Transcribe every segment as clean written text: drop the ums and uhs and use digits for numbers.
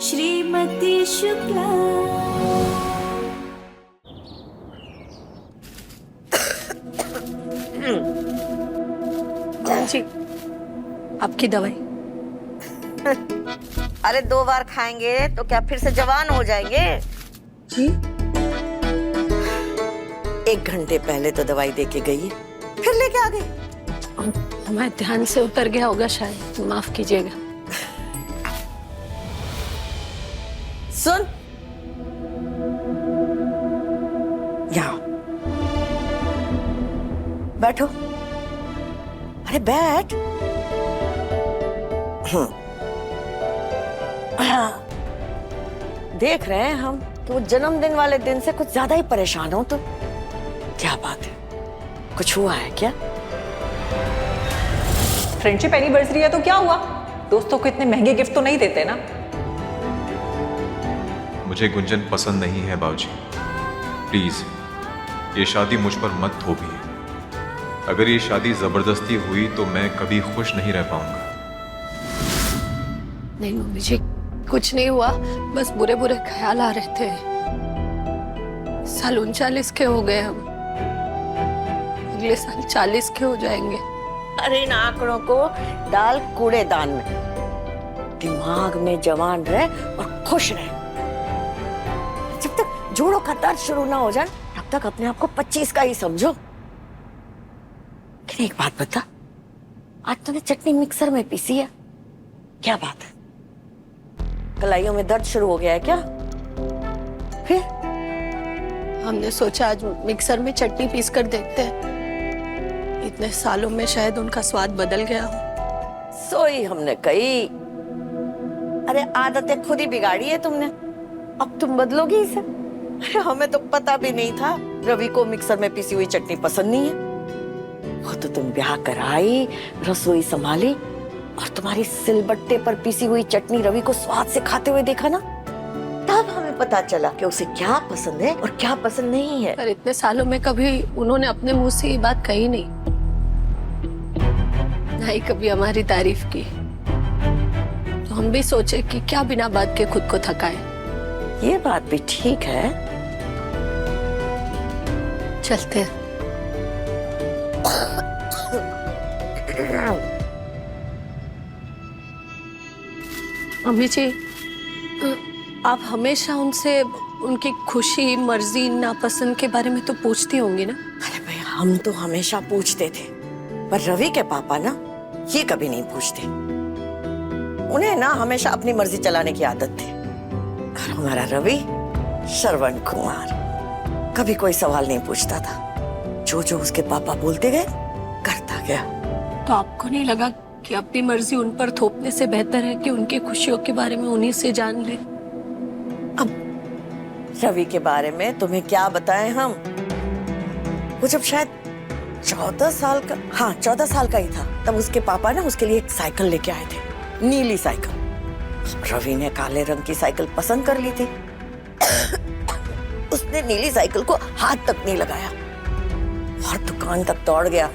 श्रीमती शुक्ला। जी, आपकी दवाई। अरे 2 बार खाएंगे तो क्या फिर से जवान हो जाएंगे? जी? 1 घंटे पहले तो दवाई दे के गई, फिर लेके आ गई। मैं ध्यान से उतर गया होगा शायद, माफ कीजिएगा। सुन, यहाँ बैठो। अरे बैठ। देख रहे हैं हम कि वो जन्मदिन वाले दिन से कुछ ज्यादा ही परेशान हो। तो क्या बात है, कुछ हुआ है क्या? फ्रेंडशिप एनिवर्सरी है तो क्या हुआ? दोस्तों को इतने महंगे गिफ्ट तो नहीं देते ना। मुझे गुंजन पसंद नहीं है बाबूजी, प्लीज ये शादी मुझ पर मत थोपिए। अगर ये शादी जबरदस्ती हुई तो मैं कभी खुश नहीं रह पाऊंगा। नहीं मम्मी जी, कुछ नहीं हुआ, बस बुरे बुरे ख्याल आ रहे थे। साल 39 के हो गए हम, अगले साल 40 के हो जाएंगे। अरे इन आंकड़ों को डाल कूड़ेदान में, दिमाग में जवान रहे और खुश रहे। जब तक जोड़ों का दर्द शुरू ना हो जाए तब तक अपने आप को 25 का ही समझो। लेकिन एक बात बता, आज तूने चटनी मिक्सर में पीसी है, क्या बात है? कलाइयों में दर्द शुरू हो गया है क्या? फिर हमने सोचा आज मिक्सर में चटनी पीस कर देखते हैं, इतने सालों में शायद उनका स्वाद बदल गया हो। सोई हमने कही। अरे आदतें खुद ही बिगाड़ी है तुमने, अब तुम बदलोगी इसे? अरे हमें तो पता भी नहीं था रवि को मिक्सर में पीसी हुई चटनी पसंद नहीं है। वो तो तुम ब्याह कराई, रसोई संभाली और तुम्हारी सिलबट्टे पर पीसी हुई चटनी रवि को स्वाद से खाते हुए देखा ना, तब हमें पता चला कि उसे क्या पसंद है और क्या पसंद नहीं है। पर इतने सालों में कभी उन्होंने अपने मुंह से ये बात कही नहीं, ना ही कभी हमारी तारीफ की। तो हम भी सोचे कि क्या बिना बात के खुद को थकाए। ये बात भी ठीक है। चलते हैं। मम्मी जी, आप हमेशा उनसे उनकी खुशी, मर्जी, नापसंद के बारे में तो पूछती होंगी ना? अरे भाई, हम तो हमेशा पूछते थे, पर रवि के पापा ना ये कभी नहीं पूछते। उन्हें ना हमेशा अपनी मर्जी चलाने की आदत थी। और हमारा रवि, श्रवण कुमार, कभी कोई सवाल नहीं पूछता था। जो जो उसके पापा बोलते गए करता गया। तो आपको नहीं लगा कि अपनी मर्जी उन पर थोपने से बेहतर है कि उनकी खुशियों के बारे में उन्हीं से जान ले? अब रवि के बारे में तुम्हें क्या बताएं हम? वो जब शायद 14 साल का, हाँ 14 साल का ही था, तब उसके पापा ना उसके लिए एक साइकिल लेके आए थे, नीली साइकिल। रवि ने काले रंग की साइकिल पसंद कर ली थी। उसने नीली साइकिल को हाथ तक नहीं लगाया और दुकान तक दौड़ गया,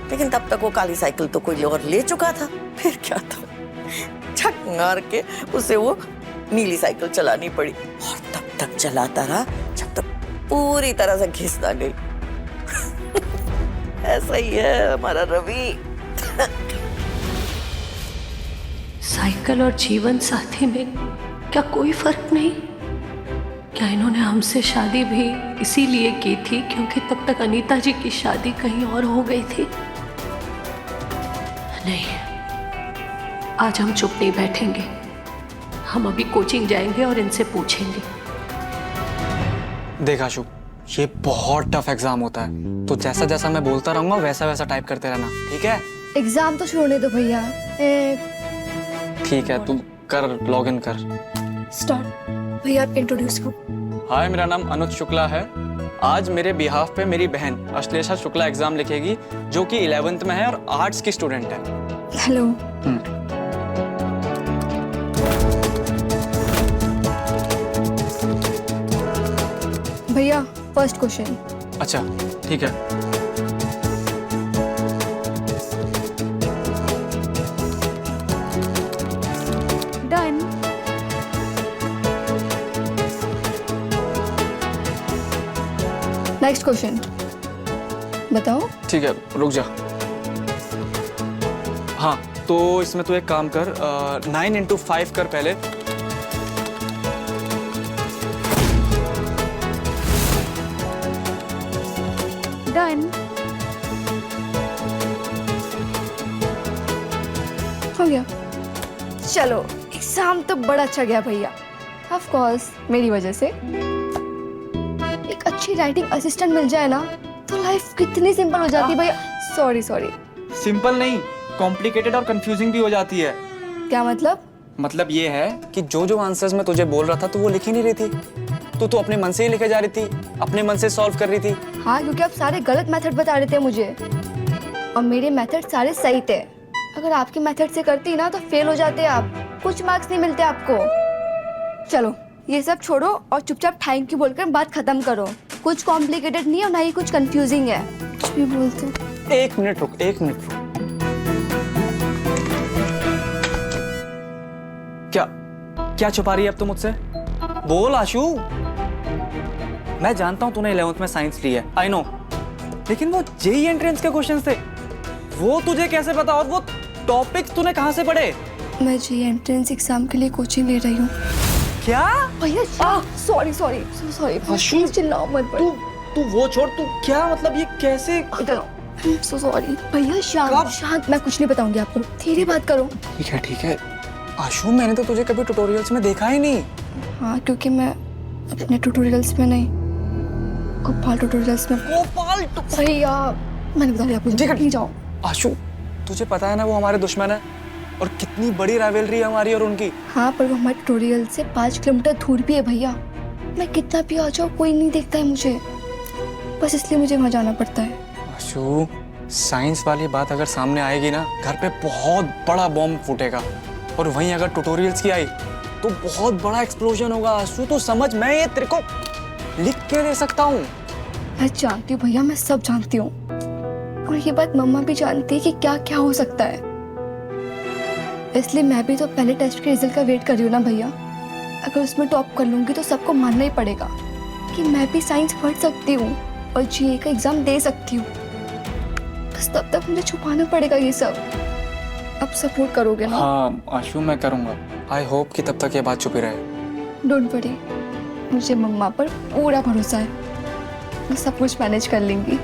लेकिन तब तक वो काली साइकिल तो कोई और ले चुका था। फिर क्या था, छक मार के उसे वो नीली साइकिल चलानी पड़ी और तब तक चलाता रहा जब तक पूरी तरह से घिस ना गई। ऐसा ही है हमारा रवि। साइकिल और जीवन साथी में क्या कोई फर्क नहीं? क्या इन्होंने हमसे शादी भी इसीलिए की थी क्योंकि तब तक अनीता जी की शादी कहीं और हो गई थी? नहीं, आज हम चुप नहीं बैठेंगे। हम अभी कोचिंग जाएंगे और इनसे पूछेंगे। देख आशु, ये बहुत टफ एग्जाम होता है, तो जैसा जैसा मैं बोलता रहूंगा वैसा वैसा टाइप करते रहना, ठीक है? एग्जाम तो छोड़ने दो भैया। ठीक है, तू कर, लॉग इन कर। स्टार्ट। भैया आप इंट्रोड्यूस करो। हाय, मेरा नाम अनुज शुक्ला है। आज मेरे बिहाफ पे मेरी बहन अश्लेषा शुक्ला एग्जाम लिखेगी, जो कि 11th में है और आर्ट्स की स्टूडेंट है। हेलो। भैया फर्स्ट क्वेश्चन। अच्छा ठीक है। डन। नेक्स्ट क्वेश्चन बताओ। ठीक है, रुक जा। हाँ, तो इसमें तू एक काम कर, 9 इंटू 5 कर पहले। डन, हो गया। चलो, एग्जाम तो बड़ा अच्छा गया भैया, ऑफ कोर्स मेरी वजह से। एक अच्छी राइटिंग असिस्टेंट मिल जाए ना तो लाइफ कितनी सिंपल हो जाती है भैया। Sorry sorry. सिंपल नहीं, कॉम्प्लिकेटेड और कंफ्यूजिंग भी हो जाती है। क्या मतलब? मतलब ये है कि जो जो आंसर्स मैं तुझे बोल रहा था तो वो लिख ही नहीं रही थी। तो अपने मन से ही लिखे जा रही थी, अपने मन से सॉल्व कर रही थी। हाँ, क्योंकि आप सारे गलत मेथड बता रहे थे मुझे और मेरे मेथड सारे सही थे। अगर आपके मेथड से करती ना तो फेल हो जाते आप, कुछ मार्क्स नहीं मिलते आपको। चलो ये सब छोड़ो और चुपचाप थैंक यू बोलकर बात खत्म करो। कुछ कॉम्प्लिकेटेड नहीं है और ना ही कुछ कंफ्यूजिंग है। कुछ भी बोलते। एक मिनट रुक, एक मिनट रुक। क्या क्या छुपा रही है अब तू मुझसे? बोल आशु। मैं जानता हूं तूने 11th में साइंस ली है, आई नो, लेकिन वो जेईई एंट्रेंस के क्वेश्चंस थे, वो तुझे कैसे पता? और वो टॉपिक्स तूने कहां से पढ़े? मैं जेईई एंट्रेंस एग्जाम के लिए कोचिंग ले रही हूँ। क्या? भैया सॉरी सॉरी सॉरी, आशु, चिल्लाओ मत। तू वो छोड़, तू क्या मतलब ये कैसे? सो सॉरी भैया, शांत शांत, मैं कुछ नहीं बताऊंगी आपको, धीरे बात करो। ठीक है आशु, मैंने तो तुझे कभी ट्यूटोरियल्स में देखा ही नहीं। हाँ, क्योंकि मैं अपने ट्यूटोरियल्स में नहीं, गोपाल ट्यूटोरियल्स में। गोपाल भैया मैंने बता दिया आपको, नहीं जाओ। आशु, तुझे पता है ना वो हमारे दुश्मन है और कितनी बड़ी राइवलरी है हमारी और उनकी। हाँ, पर वो हमारे ट्यूटोरियल से 5 किलोमीटर दूर भी है भैया। मैं कितना भी आ जाऊँ कोई नहीं देखता है मुझे, बस इसलिए मुझे वहाँ जाना पड़ता है। आशु, साइंस वाली बात अगर सामने आएगी ना, घर पे बहुत बड़ा बॉम्ब फूटेगा, और वहीं अगर ट्यूटोरियल्स की आई तो बहुत बड़ा एक्सप्लोजन होगा। आशु तो समझ, मैं ये तेरे को लिख के दे सकता हूँ। मैं जानती हूँ भैया, मैं सब जानती हूँ, और ये बात मम्मा भी जानती है कि क्या क्या हो सकता है। इसलिए मैं भी तो पहले टेस्ट के रिजल्ट का वेट कर रही हूँ ना भैया। अगर उसमें टॉप कर लूंगी तो सबको मानना ही पड़ेगा कि मैं भी साइंस पढ़ सकती हूँ और जेईई का एग्जाम दे सकती हूँ। बस तब तक मुझे छुपाना पड़ेगा ये सब। अब सपोर्ट करोगे ना? हाँ आशु, मैं करूँगा। आई होप कि तब तक ये बात छुपी रहे। डोंट वरी, मुझे मम्मा पर पूरा भरोसा है, मैं सब कुछ मैनेज कर लेंगी।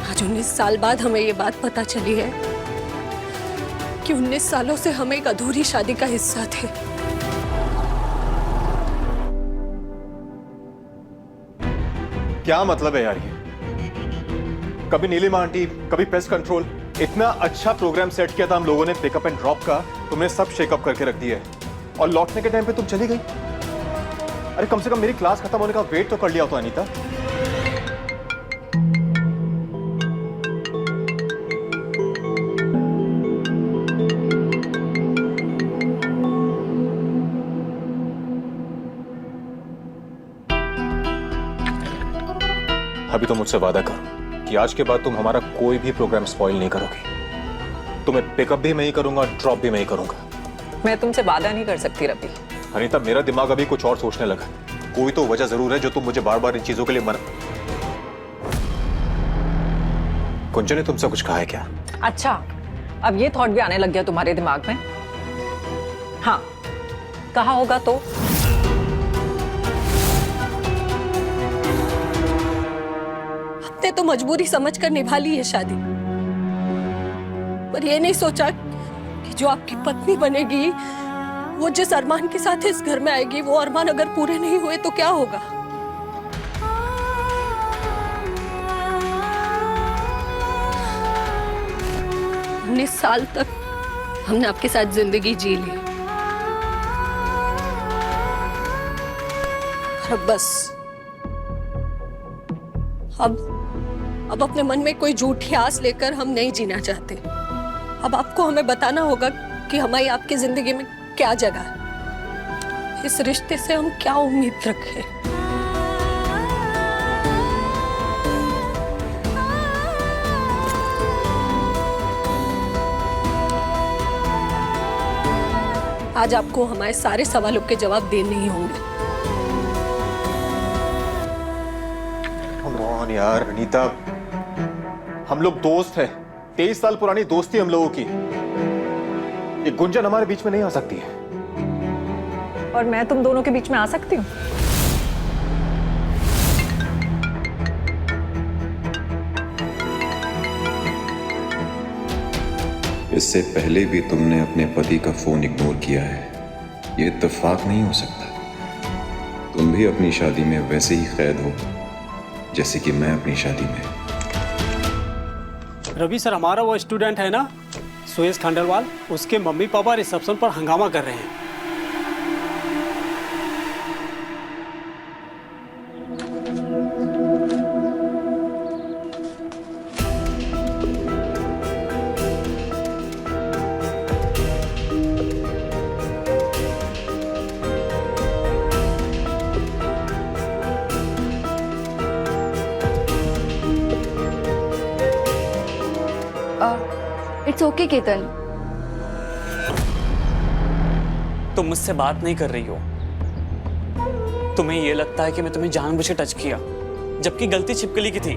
आज 19 साल बाद हमें ये बात पता चली है कि 19 सालों से हम एक अधूरी शादी का हिस्सा थे। क्या मतलब है यार ये? कभी नीलिमा आंटी, कभी पेस्ट कंट्रोल। इतना अच्छा प्रोग्राम सेट किया था हम लोगों ने पिकअप एंड ड्रॉप का, तुमने सब शेकअप करके रख दिया है और लौटने के टाइम पे तुम चली गई। अरे कम से कम मेरी क्लास खत्म होने का वेट तो कर लिया होता अनीता। अभी तो मुझसे वादा करो कि आज के बाद तुम हमारा कोई भी प्रोग्राम स्पॉइल नहीं करोगे। तुम्हें पिकअप भी मैं ही करूंगा, ड्रॉप भी मैं ही करूंगा। मैं तुमसे वादा नहीं कर सकती रवि। अनीता, मेरा दिमाग अभी कुछ और सोचने लगा। कोई तो वजह जरूर है जो तुम मुझे बार बार इन चीजों के लिए मना। कुंजन ने तुमसे कुछ कहा है क्या? अच्छा, अब ये थॉट भी आने लग गया तुम्हारे दिमाग में? हाँ, कहा होगा तो। हमने तो मजबूरी समझकर निभा ली है शादी, पर ये नहीं सोचा कि जो आपकी पत्नी बनेगी वो जिस अरमान के साथ इस घर में आएगी, वो अरमान अगर पूरे नहीं हुए तो क्या होगा। उन्नीस साल तक हमने आपके साथ जिंदगी जी ली, अब बस, अब अपने मन में कोई झूठी आस लेकर हम नहीं जीना चाहते। अब आपको हमें बताना होगा कि हमारी आपकी जिंदगी में क्या जगह है, इस रिश्ते से हम क्या उम्मीद रखें। आज आपको हमारे सारे सवालों के जवाब देने ही होंगे। Come on यार अनीता, हम लोग दोस्त हैं, 23 साल पुरानी दोस्ती हम लोगों की। ये गुंजन हमारे बीच में नहीं आ सकती है। और मैं तुम दोनों के बीच में आ सकती हूँ? इससे पहले भी तुमने अपने पति का फोन इग्नोर किया है, ये इत्तेफाक नहीं हो सकता। तुम भी अपनी शादी में वैसे ही कैद हो जैसे कि मैं अपनी शादी में। रवि सर, हमारा वो स्टूडेंट है ना सुयश खंडेलवाल, उसके मम्मी पापा रिसेप्शन पर हंगामा कर रहे हैं। It's okay Ketan. तुम मुझसे बात नहीं कर रही हो, तुम्हें ये लगता है कि मैं तुम्हें जानबूझ के टच किया, जबकि गलती छिपकली की थी।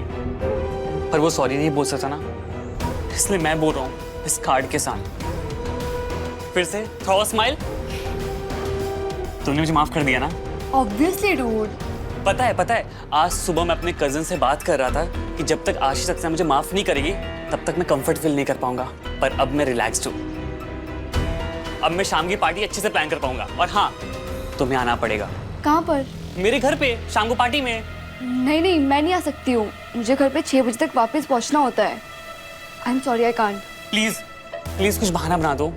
पर वो सॉरी नहीं बोल सकता ना, इसलिए मैं बोल रहा हूं इस कार्ड के साथ। फिर से थ्रो अ स्माइल। तुमने मुझे माफ कर दिया ना? Obviously dude. पता है, आज सुबह मैं अपने कजिन से बात कर रहा था कि जब तक आशीष अक्सर मुझे माफ नहीं करेगी तब तक मैं कंफर्ट फील नहीं कर पाऊंगा। पर अब मैं रिलैक्स्ड हूँ। अब मैं शाम की पार्टी अच्छे से प्लान कर पाऊंगा। और हाँ, तुम्हें आना पड़ेगा। कहाँ पर? मेरे घर पे शाम को पार्टी में। नहीं, मैं नहीं आ सकती हूँ। मुझे घर पे 6 बजे तक वापस पहुँचना होता है। I am sorry, I can't. Please कुछ बहाना बना दो।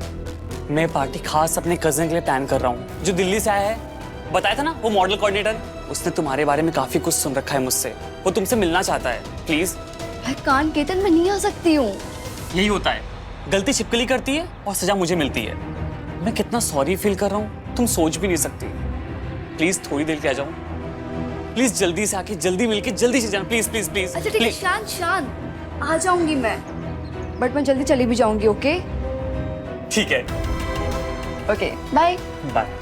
मैं पार्टी खास अपने कजिन के लिए प्लान कर रहा हूँ, जो दिल्ली से आया है। बताया था ना, वो मॉडल कोऑर्डिनेटर। उसने तुम्हारे बारे में काफी कुछ सुन रखा है मुझसे। वो तुमसे मिलना चाहता है। प्लीज। आई कांट केतन, मैं नहीं आ सकती हूँ। यही होता है, गलती छिपकली करती है और सजा मुझे मिलती है। मैं कितना सॉरी फील कर रहा हूँ तुम सोच भी नहीं सकती। प्लीज थोड़ी देर के आ जाओ। प्लीज जल्दी से आके जल्दी मिलके जल्दी से जाना। Please please please. अच्छा ठीक है, शांत आ जाऊंगी मैं, बट मैं जल्दी चली भी जाऊंगी। ओके ठीक है, ओके, बाय बाय।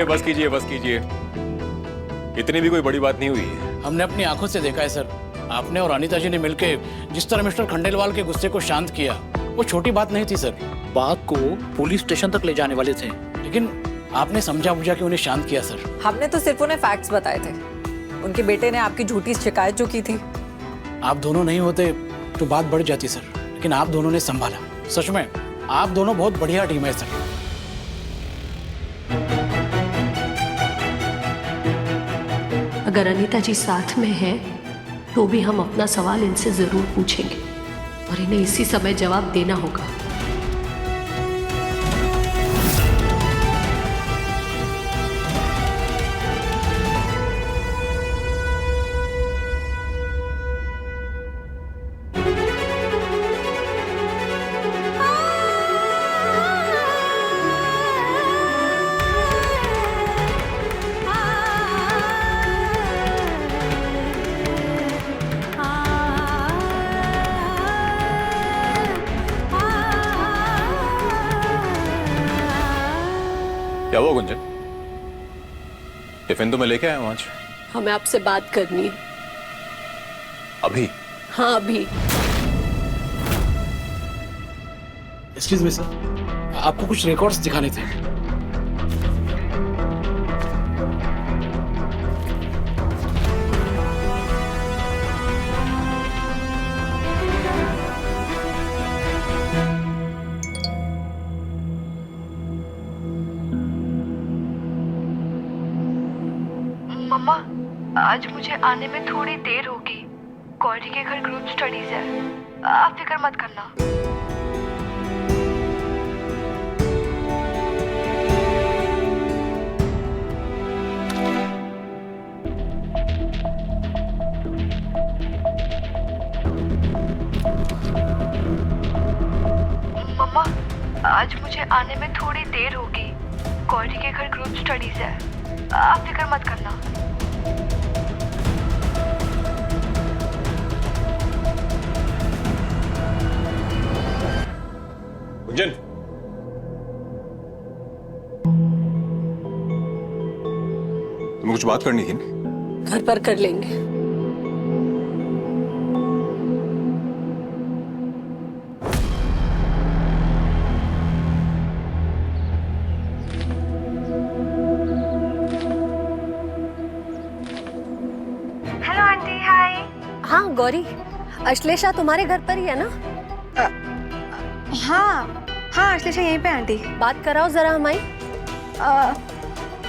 बस कीजिए। इतनी भी कोई बड़ी बात नहीं हुई है। हमने अपनी आंखों से देखा है सर। आपने और अनीता जी ने मिलकर जिस तरह मिस्टर खंडेलवाल के गुस्से को शांत किया, वो छोटी बात नहीं थी सर। बात को पुलिस स्टेशन तक ले जाने वाले थे, लेकिन आपने समझा बुझा के उन्हें शांत किया सर। हमने तो सिर्फ उन्हें फैक्ट्स बताए थे। उनके बेटे ने आपकी झूठी शिकायत जो की थी। आप दोनों नहीं होते तो बात बढ़ जाती सर, लेकिन आप दोनों ने संभाला। सच में आप दोनों बहुत बढ़िया टीम है सर। अगर अनीता जी साथ में है तो भी हम अपना सवाल इनसे जरूर पूछेंगे और इन्हें इसी समय जवाब देना होगा। क्या हुआ गुंजन? टिफिन तो मैं लेके आया हूँ आज। हमें आपसे बात करनी है। अभी? हाँ अभी। एक्सक्यूज मी सर, आपको कुछ रिकॉर्ड्स दिखाने थे। आज मुझे आने में थोड़ी देर होगी। गौरी के घर ग्रुप स्टडीज है, आप फिक्र मत करना। मम्मा, आज मुझे आने में थोड़ी देर होगी। गौरी के घर ग्रुप स्टडीज है, आप फिक्र मत करना। गुंजन, तुम्हें कुछ बात करनी थी ना? घर पर कर लेंगे। हेलो आंटी, हाय। हाँ गौरी, अश्लेषा तुम्हारे घर पर ही है ना? हाँ हाँ, अश्लेषा यहीं पे आंटी। बात कराओ जरा हमारी।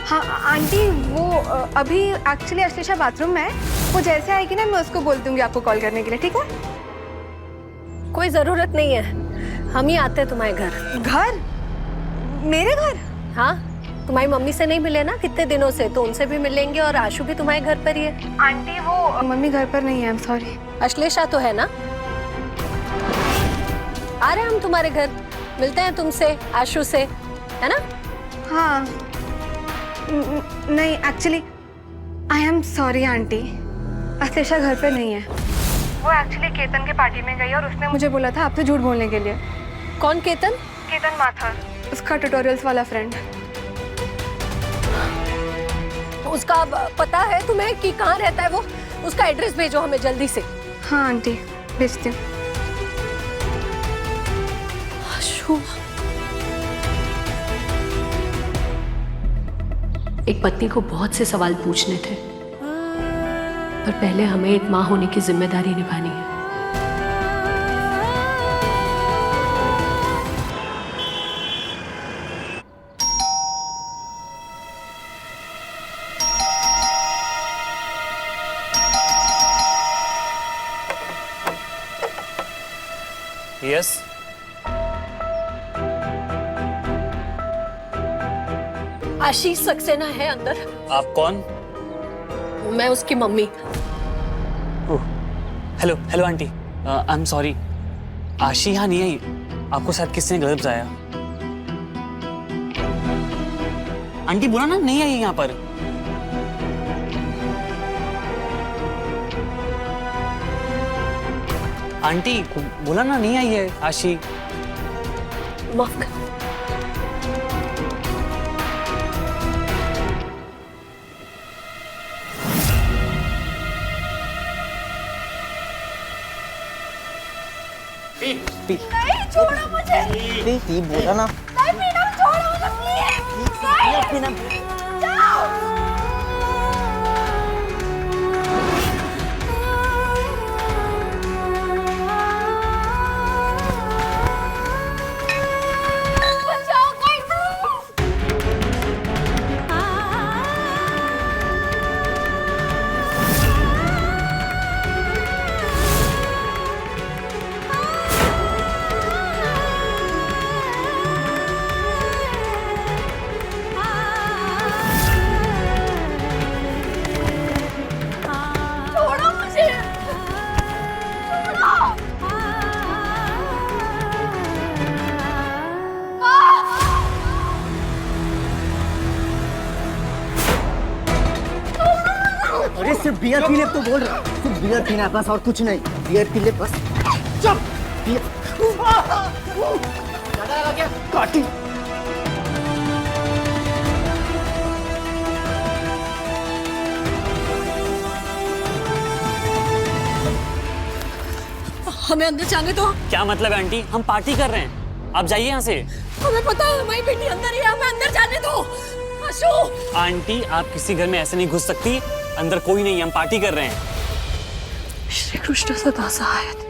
हाँ आंटी, वो अभी एक्चुअली अश्लेषा बाथरूम में है। वो जैसे आएगी ना, मैं उसको बोल दूंगी आपको कॉल करने के लिए, ठीक है? कोई जरूरत नहीं है, हम ही आते हैं तुम्हारे घर। घर? मेरे घर? हाँ, तुम्हारी मम्मी से नहीं मिले ना कितने दिनों से, तो उनसे भी मिलेंगे। और आशु भी तुम्हारे घर पर ही है। आंटी वो मम्मी घर पर नहीं है, आई एम सॉरी। अश्लेषा तो है ना? आ रहे हैं हम तुम्हारे घर, मिलते हैं तुमसे, आशु से, है ना? हाँ नहीं, actually I am sorry aunty, Ashlesha घर पे नहीं है। वो एक्चुअली केतन के पार्टी में गई और उसने मुझे बोला था आपसे झूठ बोलने के लिए। कौन केतन? केतन माथुर, उसका ट्यूटोरियल्स वाला फ्रेंड। उसका पता है तुम्हें कि कहाँ रहता है वो? उसका एड्रेस भेजो हमें जल्दी से। हाँ आंटी, भेजती हूँ। आशु, एक पत्नी को बहुत से सवाल पूछने थे, पर पहले हमें एक माँ होने की जिम्मेदारी निभानी है। यस। आशीष सक्सेना है अंदर। आप कौन? मैं उसकी mummy. Hello hello aunty, I am sorry, आशी यहाँ नहीं आई। आपको शायद किसी ने गलत बताया। आंटी बोला ना नहीं आई यहाँ पर। आंटी बोला ना नहीं आई है आशी। माफ कर। नहीं, छोड़ो मुझे। पी बोला ना। नहीं पीना, छोड़ो मुझे प्लीज। नहीं जाओ। बचाओ कोई। छोड़ो मुझे। अरे सिर्फ बियर पी ले तो बोल रहा, सिर्फ बियर पीना है बस, और कुछ नहीं। बियर पी ले बस। चुप। बियर काटी। हमें अंदर जाने दो। क्या मतलब है आंटी? हम पार्टी कर रहे हैं, आप जाइए यहाँ से। हमें पता है हमारी बेटी अंदर ही है, हमें अंदर जाने दो। आशु। आंटी आप किसी घर में ऐसे नहीं घुस सकती, अंदर कोई नहीं, हम पार्टी कर रहे हैं। श्री कृष्ण सदा सहायता।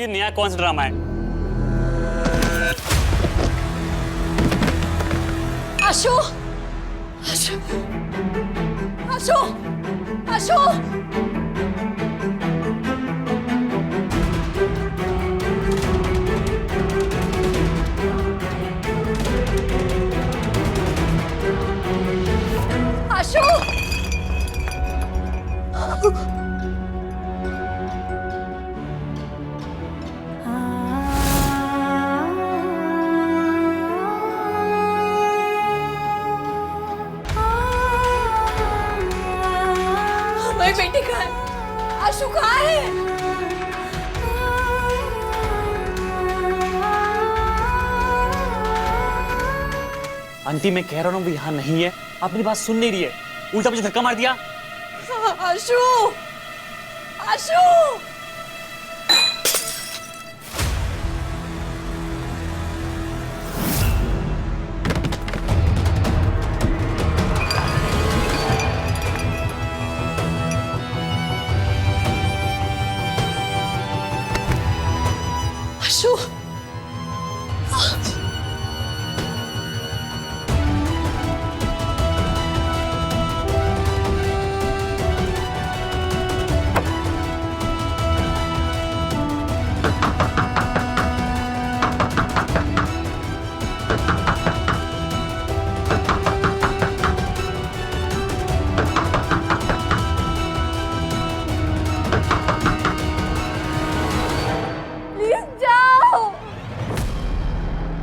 ये नया कौन सा ड्रामा है। आशु, आशु, आशु, आशु। आशु। हमारी बेटी कहाँ है? आशु कहाँ है? आंटी मैं कह रहा हूँ वो यहाँ नहीं है, आप मेरी बात सुन नहीं रही है, उल्टा मुझे धक्का मार दिया। आशु, आशु। आशु।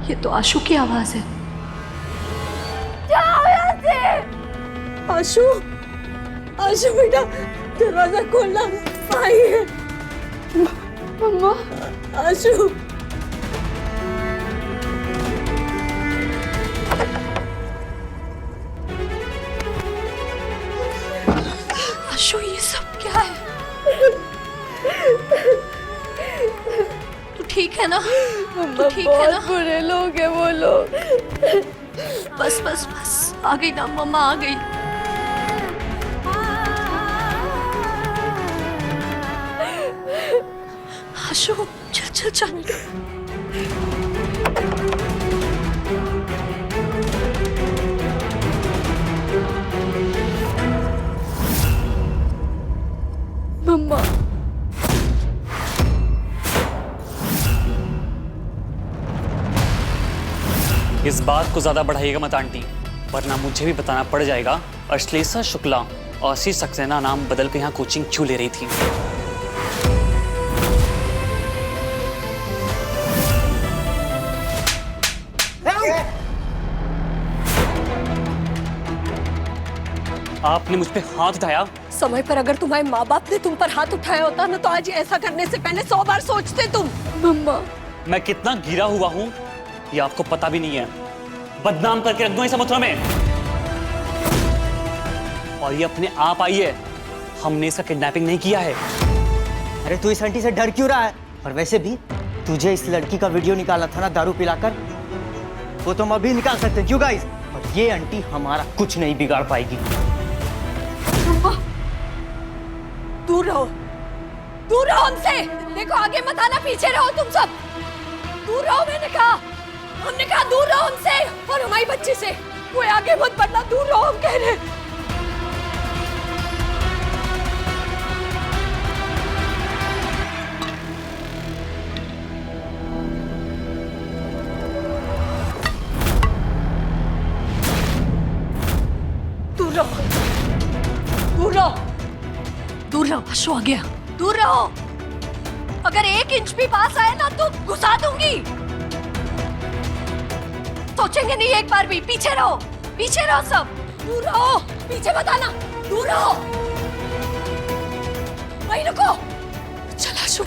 ये तो आशु की आवाज है। जाओ यहाँ से। आशु, आशु बेटा दरवाजा खोलना। आई है मम्मा। आशु, आशु ये सब क्या है? तू ठीक है ना? तू ठीक है ना? बुरे लोग हैं वो लोग। बस बस बस, आ गई ना मम्मा, आ गई। आशु चल चल चल। मम्मा इस बात को ज्यादा बढ़ाइएगा मत आंटी, वरना मुझे भी बताना पड़ जाएगा अश्लेषा शुक्ला और आशीष सक्सेना नाम बदल के यहाँ कोचिंग क्यों ले रही थी। आपने मुझ पे हाथ उठाया। समय पर अगर तुम्हारे माँ बाप ने तुम पर हाथ उठाया होता ना, तो आज ऐसा करने से पहले 100 बार सोचते तुम। मम्मा मैं कितना गिरा हुआ हूँ ये आपको पता भी नहीं है। बदनाम करके रख दूं इस मथुरा में। और ये अपने आप आई है, हमने इसका किडनैपिंग नहीं किया है। अरे तू इस आंटी से डर क्यों रहा है? और वैसे भी तुझे इस लड़की का वीडियो निकाला था ना दारू पिलाकर, वो तुम अभी निकाल सकते क्यों गाइस? और ये आंटी हमारा कुछ नहीं बिगाड़ पाएगी। दूर रहो, दूर रहो हमसे। देखो आगे मत आना, पीछे रहो तुम सब। दूर रहो, मैंने कहा, हमने कहा दूर रहो हमसे और हमारी बच्ची से। कोई आगे मत बढ़ना, दूर रहो हम कह रहे। दूर रहो, दूर रहो, दूर रहो। आशु आ गया, दूर रहो। अगर 1 इंच भी पास आए ना तो घुसा दूंगी। सोचेंगे नहीं एक बार भी। पीछे रहो, पीछे रहो सब। दूर रहो, पीछे मत आना, दूर रहो। वहीं रुको। चल आशु।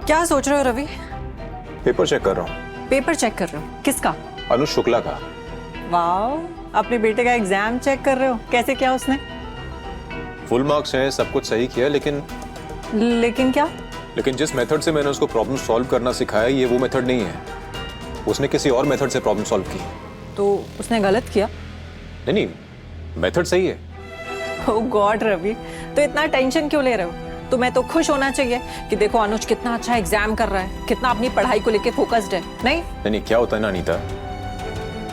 क्या सोच रहे हो रवि? पेपर चेक कर रहा हूँ। पेपर चेक कर रहे हो? किसका? अनुज शुक्ला का। वाह, अपने बेटे का एग्जाम चेक कर रहे हो? कैसे किया उसने? फुल मार्क्स हैं, सब कुछ सही किया, लेकिन क्या? लेकिन जिस मेथड से मैंने उसको प्रॉब्लम सॉल्व करना सिखाया ये वो मेथड नहीं है। उसने किसी और मेथड से प्रॉब्लम सॉल्व की। तो उसने गलत किया? नहीं, मेथड सही है। ओह गॉड रवि, तो इतना टेंशन क्यों ले रहे हो? तुम्हें तो खुश होना चाहिए कि देखो अनुज कितना अच्छा एग्जाम कर रहा है, कितना अपनी पढ़ाई को लेके फोकस्ड है। नहीं, क्या होता है ना अनीता,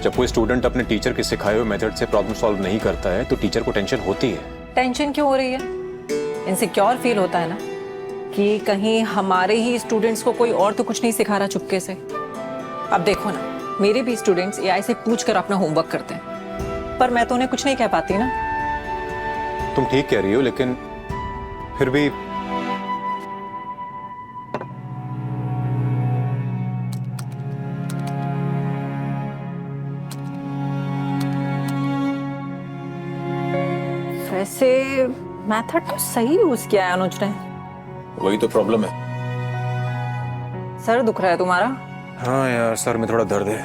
जब कोई स्टूडेंट अपने टीचर के सिखाए हुए मेथड से प्रॉब्लम सॉल्व नहीं करता है तो टीचर को टेंशन होती है। टेंशन क्यों हो रही है? इनसिक्योर फील होता है ना कि कहीं हमारे ही स्टूडेंट्स को कोई और तो कुछ नहीं सिखा रहा चुपके से। अब देखो ना, मेरे भी स्टूडेंट्स एआई से पूछ कर अपना होमवर्क करते हैं, पर मैं तो उन्हें कुछ नहीं कह पाती ना। तुम ठीक कह रही हो, लेकिन फिर भी वैसे मेथड तो सही यूज किया है अनुज ने। वही तो प्रॉब्लम है। सर दुख रहा है तुम्हारा? हाँ यार, सर में थोड़ा दर्द है।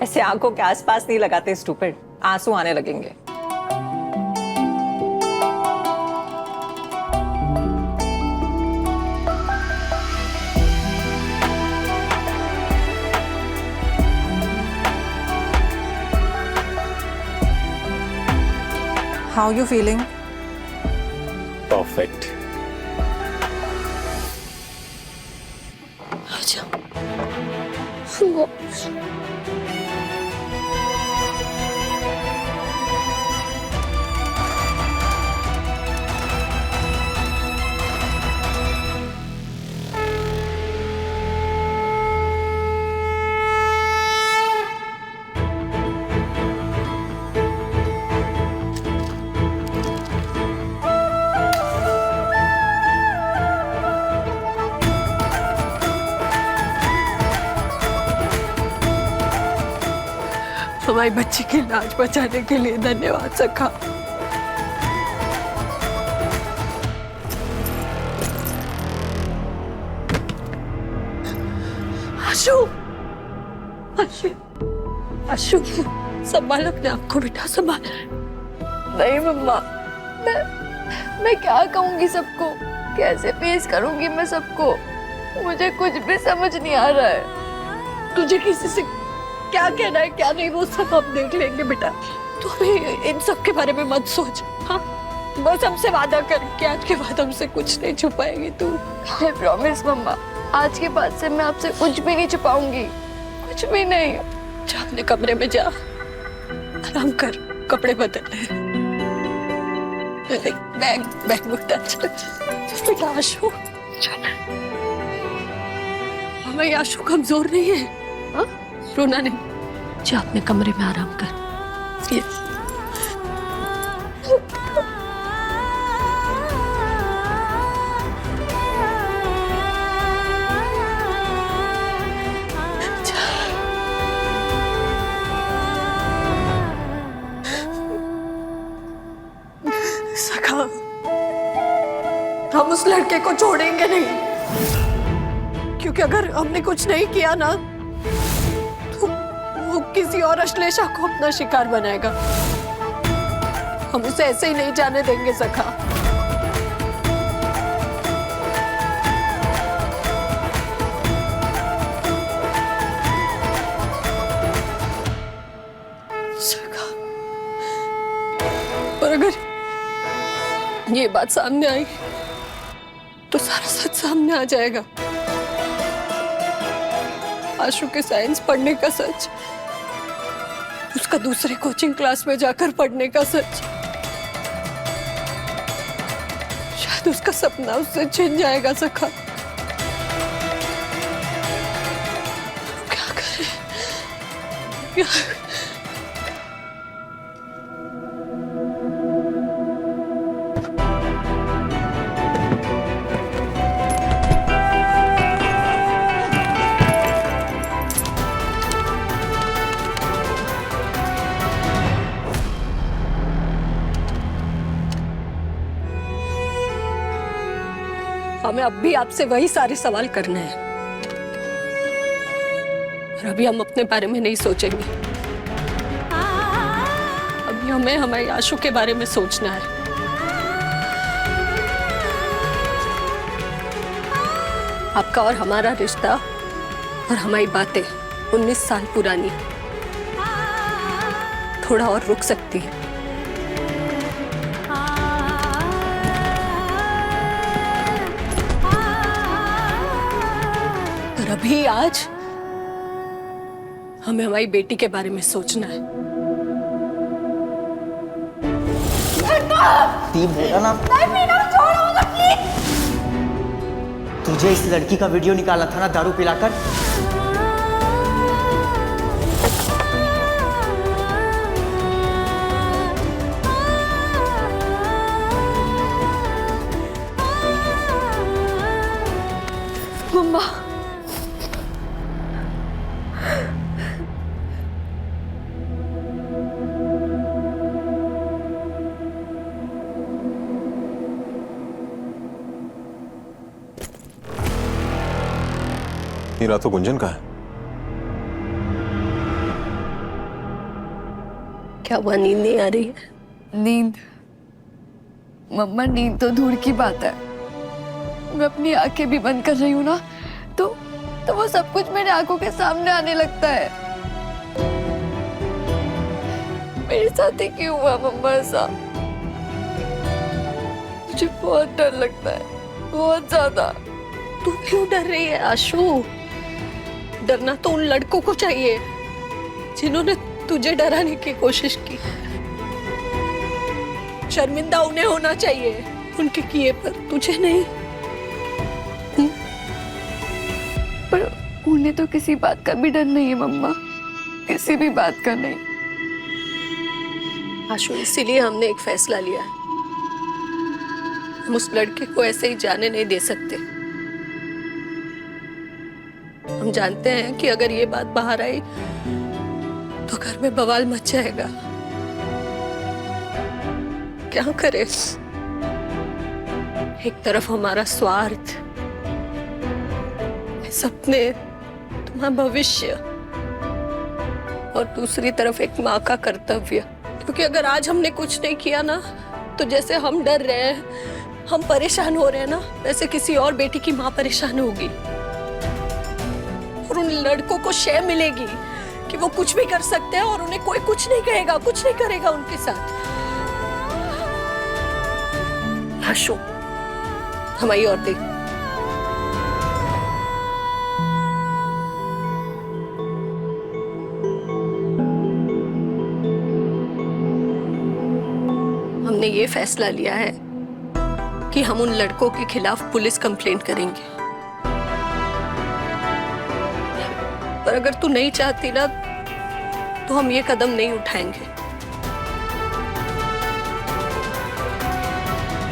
ऐसे आंखों के आसपास नहीं लगाते स्टूपिड, आंसू आने लगेंगे। How you feeling? परफेक्ट। हमारी बच्ची की लाज बचाने के लिए धन्यवाद सखा। आशु, आशु, आशु, संभाल अपने आप को बेटा, संभाल। नहीं मम्मा, मैं क्या कहूंगी सबको, कैसे पेश करूंगी मैं सबको? मुझे कुछ भी समझ नहीं आ रहा है। तुझे किसी से क्या कहना है क्या नहीं वो सब हम देख लेंगे बेटा। तू अभी इन सब के बारे में मत सोच। हाँ, बस हमसे वादा कर कि आज के बाद हमसे कुछ नहीं छुपाएगी तू। आई प्रॉमिस मम्मा, आज के बाद से मैं आपसे कुछ भी नहीं छुपाऊंगी, कुछ भी नहीं। जा अपने कमरे में जा, आराम कर, कपड़े बदल ले। बैग उठा, चल बेटा। आशु, हमें आशु कमजोर नहीं है, हाँ? रोना नहीं। जा अपने कमरे में आराम कर। ये सखा, हम उस लड़के को छोड़ेंगे नहीं, क्योंकि अगर हमने कुछ नहीं किया ना किसी और अश्लेषा को अपना शिकार बनाएगा। हम उसे ऐसे ही नहीं जाने देंगे सखा। सखा, और अगर ये बात सामने आई तो सारा सच सामने आ जाएगा। आशु के साइंस पढ़ने का सच, उसका दूसरे कोचिंग क्लास में जाकर पढ़ने का सच, शायद उसका सपना उससे छिन जाएगा सखा। क्या करें? क्या? हमें अब भी आपसे वही सारे सवाल करने हैं, और अभी हम अपने बारे में नहीं सोचेंगे। अब अभी हमें हमारे आशु के बारे में सोचना है। आपका और हमारा रिश्ता और हमारी बातें 19 साल पुरानी थोड़ा और रुक सकती है। पर अभी आज हमें हमारी बेटी के बारे में सोचना है। ती बोला ना, तुझे इस लड़की का वीडियो निकाला था ना दारू पिलाकर। मम्मा ये रात तो गुंजन का है। क्या हुआ, नींद नहीं आ रही है? नींद? मम्मा नींद तो दूर की बात है, मैं अपनी आंखें भी बंद कर रही हूँ ना तो वो सब कुछ मेरे आंखों के सामने आने लगता है। मेरे साथ ही क्यों हुआ मम्मा ऐसा? मुझे बहुत डर लगता है, बहुत ज्यादा। तू क्यों डर रही है आशु? डरना तो उन लड़कों को चाहिए जिन्होंने तुझे डराने की कोशिश की। शर्मिंदा उन्हें होना चाहिए उनके किए पर, तुझे नहीं। पर उन्हें तो किसी बात का भी डर नहीं है मम्मा, किसी भी बात का नहीं। आशु, इसीलिए हमने एक फैसला लिया है। हम उस लड़के को ऐसे ही जाने नहीं दे सकते। हम जानते हैं कि अगर ये बात बाहर आई तो घर में बवाल मच जाएगा। क्या करे? एक तरफ हमारा स्वार्थ, सपने, तुम्हारा भविष्य, और दूसरी तरफ एक माँ का कर्तव्य। क्योंकि अगर आज हमने कुछ नहीं किया ना तो जैसे हम डर रहे हैं, हम परेशान हो रहे हैं ना, वैसे किसी और बेटी की माँ परेशान होगी और उन लड़कों को शय मिलेगी कि वो कुछ भी कर सकते हैं और उन्हें कोई कुछ नहीं कहेगा, कुछ नहीं करेगा उनके साथ। आशु, हमारी और देख। हमने ये फैसला लिया है कि हम उन लड़कों के खिलाफ पुलिस कंप्लेंट करेंगे। पर अगर तू नहीं चाहती ना तो हम ये कदम नहीं उठाएंगे।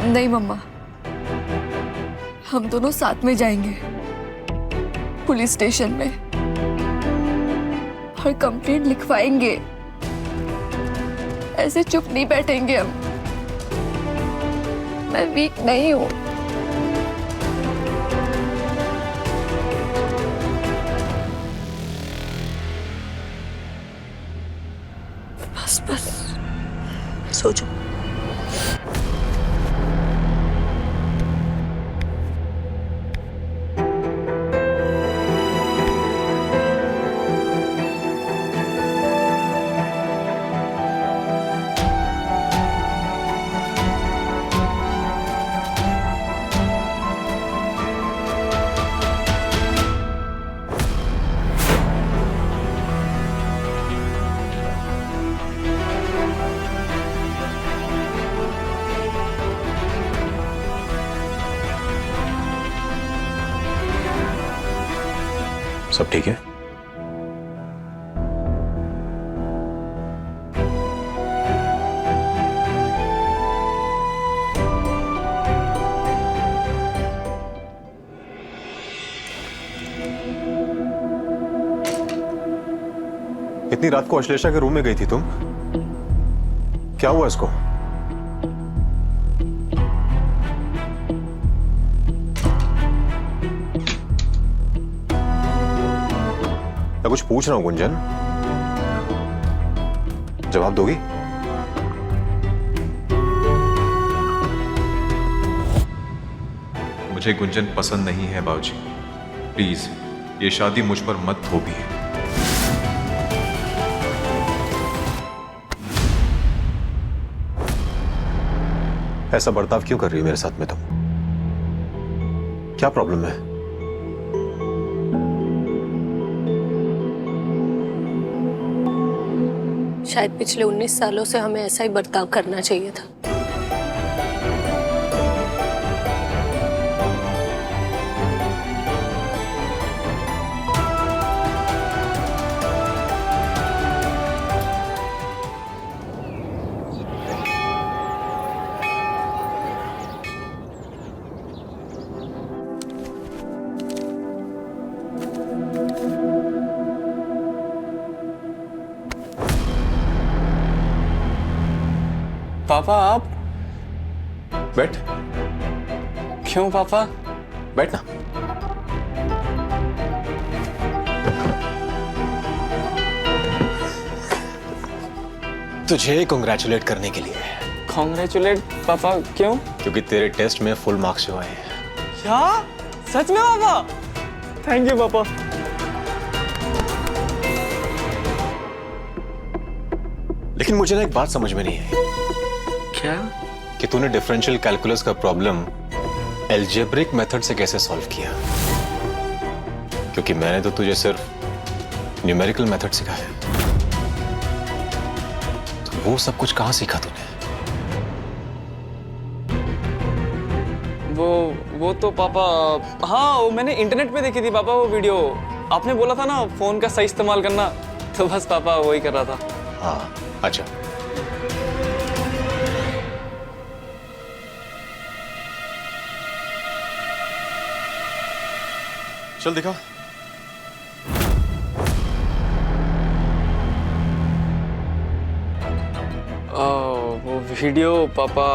नहीं मम्मा, हम दोनों साथ में जाएंगे पुलिस स्टेशन में और कंप्लेंट लिखवाएंगे। ऐसे चुप नहीं बैठेंगे हम। मैं वीक नहीं हूं। बस बस सो जाओ। सब ठीक है? इतनी रात को अश्लेषा के रूम में गई थी तुम? क्या हुआ इसको? मैं कुछ पूछ रहा हूं गुंजन, जवाब दोगी? मुझे गुंजन पसंद नहीं है बाबूजी। प्लीज ये शादी मुझ पर मत थोपिए। ऐसा बर्ताव क्यों कर रही हो मेरे साथ में तुम? क्या प्रॉब्लम है? शायद पिछले 19 सालों से हमें ऐसा ही बर्ताव करना चाहिए था। पापा आप बैठ, क्यों पापा? बैठ ना। तुझे कंग्रेचुलेट करने के लिए। कॉन्ग्रेचुलेट पापा, क्यों? क्योंकि तेरे टेस्ट में फुल मार्क्स जो आए हैं। क्या सच में पापा? थैंक यू पापा। लेकिन मुझे ना एक बात समझ में नहीं आई। क्या? कि तूने डिफरेंशियल कैलकुलस का प्रॉब्लम एल्जेब्रिक मेथड से कैसे सॉल्व किया? क्योंकि मैंने तो तुझे सिर्फ न्यूमेरिकल मेथड सिखाया। तो वो सब कुछ कहाँ सीखा तूने? वो तो पापा, हाँ वो मैंने इंटरनेट पे देखी थी पापा वो वीडियो। आपने बोला था ना फोन का सही इस्तेमाल करना, तो बस पापा वही कर रहा था। हाँ अच्छा। चल दिखा। वो वीडियो पापा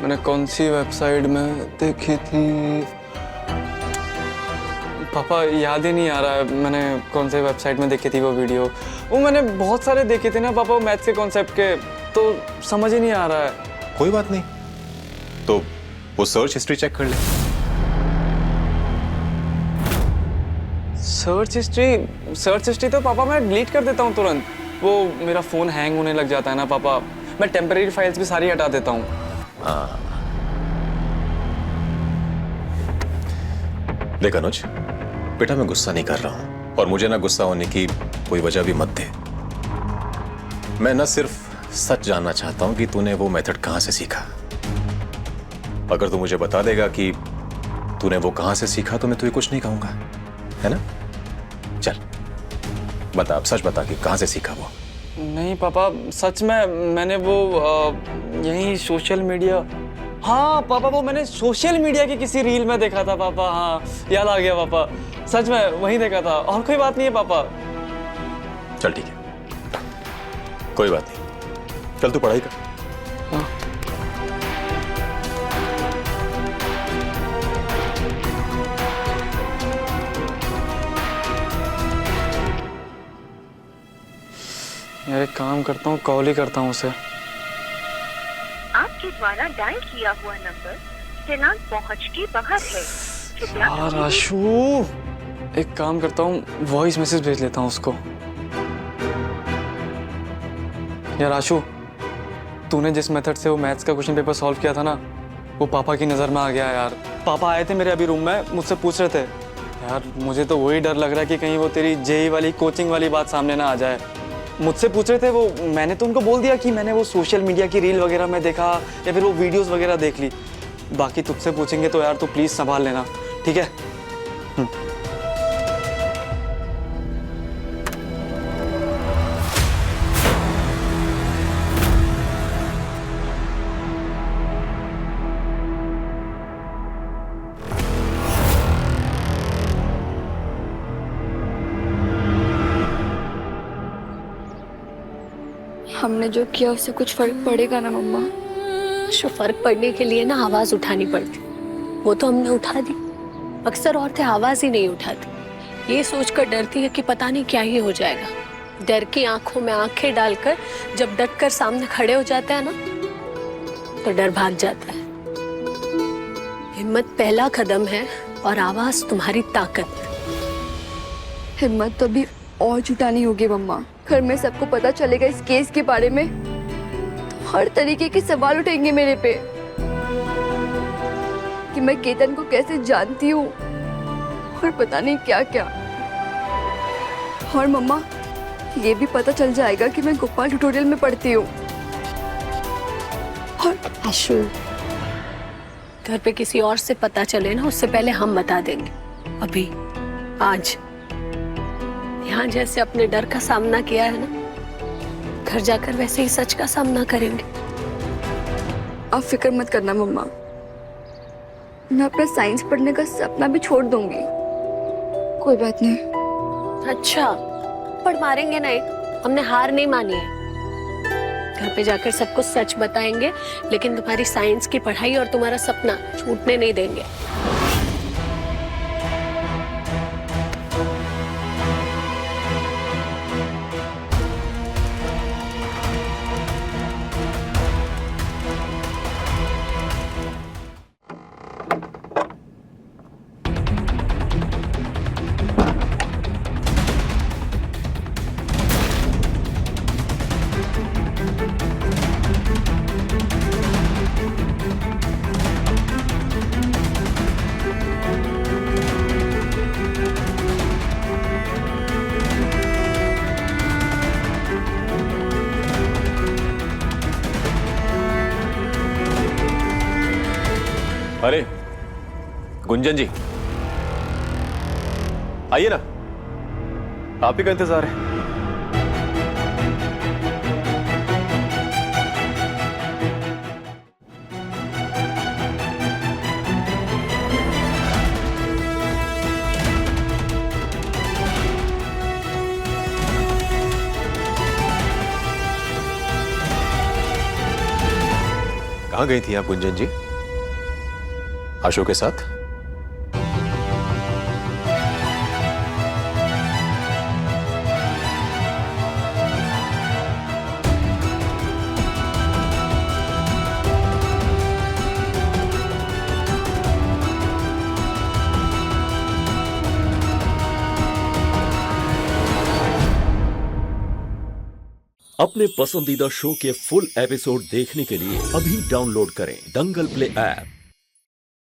मैंने कौन सी वेबसाइट में देखी थी पापा, याद ही नहीं आ रहा है मैंने कौन से वेबसाइट में देखी थी वो वीडियो। वो मैंने बहुत सारे देखे थे ना पापा मैथ्स के कॉन्सेप्ट के, तो समझ ही नहीं आ रहा है। कोई बात नहीं, तो वो सर्च हिस्ट्री चेक कर ले। सर्च हिस्ट्री तो पापा मैं डिलीट कर देता हूँ तुरंत। वो मेरा फोन हैंग होने लग जाता है ना पापा, मैं टेम्परेरी फाइल्स भी सारी हटा देता हूँ। देख अनुज, बेटा मैं गुस्सा नहीं कर रहा हूं और मुझे ना गुस्सा होने की कोई वजह भी मत दे। मैं ना सिर्फ सच जानना चाहता हूं कि तूने वो मेथड कहां से सीखा। अगर तू मुझे बता देगा कि तूने वो कहां से सीखा तो मैं तुझे कुछ नहीं कहूंगा, है ना? चल बता, अब सच बता कि कहां से सीखा वो। नहीं पापा सच में मैंने वो यही सोशल मीडिया, हाँ पापा वो मैंने सोशल मीडिया की किसी रील में देखा था पापा। हाँ याद आ गया पापा, सच में वहीं देखा था, और कोई बात नहीं है पापा। चल ठीक है, कोई बात नहीं, चल तू पढ़ाई कर। हाँ। यार एक काम करता हूँ, कॉल ही करता हूँ उसे। आपके द्वारा डायल किया हुआ नंबर फिलहाल पहुंच के बाहर है। यार आशु, एक काम करता हूँ, वॉइस मैसेज भेज लेता हूँ उसको। यार आशु, तूने जिस मेथड से वो मैथ्स का क्वेश्चन पेपर सॉल्व किया था ना, वो पापा की नज़र में आ गया यार। पापा आए थे मेरे अभी रूम में, मुझसे पूछ रहे थे। यार मुझे तो वही डर लग रहा है कि कहीं वो तेरी जेई वाली कोचिंग वाली बात सामने ना आ जाए। मुझसे पूछ रहे थे वो, मैंने तो उनको बोल दिया कि मैंने वो सोशल मीडिया की रील वगैरह में देखा या फिर वो वीडियोस वगैरह देख ली। बाकी तुझसे पूछेंगे तो यार तू प्लीज संभाल लेना, ठीक है? हमने जो किया उससे कुछ फर्क पड़ेगा ना मम्मा? जो फर्क पड़ने के लिए ना आवाज उठानी पड़ती, वो तो हमने उठा दी। अक्सर औरतें आवाज ही नहीं उठाती, ये सोचकर डरती है कि पता नहीं क्या ही हो जाएगा। डर की आंखों में आंखें डालकर जब डटकर सामने खड़े हो जाते हैं ना, तो डर भाग जाता है। हिम्मत पहला कदम है और आवाज तुम्हारी ताकत। हिम्मत तो अभी और जुटानी होगी मम्मा। घर में सबको पता चलेगा इस केस के बारे में, तो हर तरीके के सवाल उठेंगे मेरे पे कि मैं केतन को कैसे जानती हूँ और पता नहीं क्या क्या। और मम्मा ये भी पता चल जाएगा कि मैं गोपाल ट्यूटोरियल में पढ़ती हूँ। और आशु, घर पे किसी और से पता चले ना, उससे पहले हम बता देंगे। अभी आज यहाँ जैसे अपने डर का सामना किया है ना, घर जाकर वैसे ही सच का सामना करेंगे। आप फिक्र मत करना मम्मा, मैं अपना साइंस पढ़ने का सपना भी छोड़ दूंगी। कोई बात नहीं। अच्छा, पर मारेंगे नहीं, हमने हार नहीं मानी है। घर पे जाकर सबको सच बताएंगे, लेकिन तुम्हारी साइंस की पढ़ाई और तुम्हारा सपना छूटने नहीं देंगे। अरे गुंजन जी, आइए ना, आप ही का इंतजार है। कहां गई थी आप गुंजन जी? आशु के साथ? अपने पसंदीदा शो के फुल एपिसोड देखने के लिए अभी डाउनलोड करें दंगल प्ले ऐप।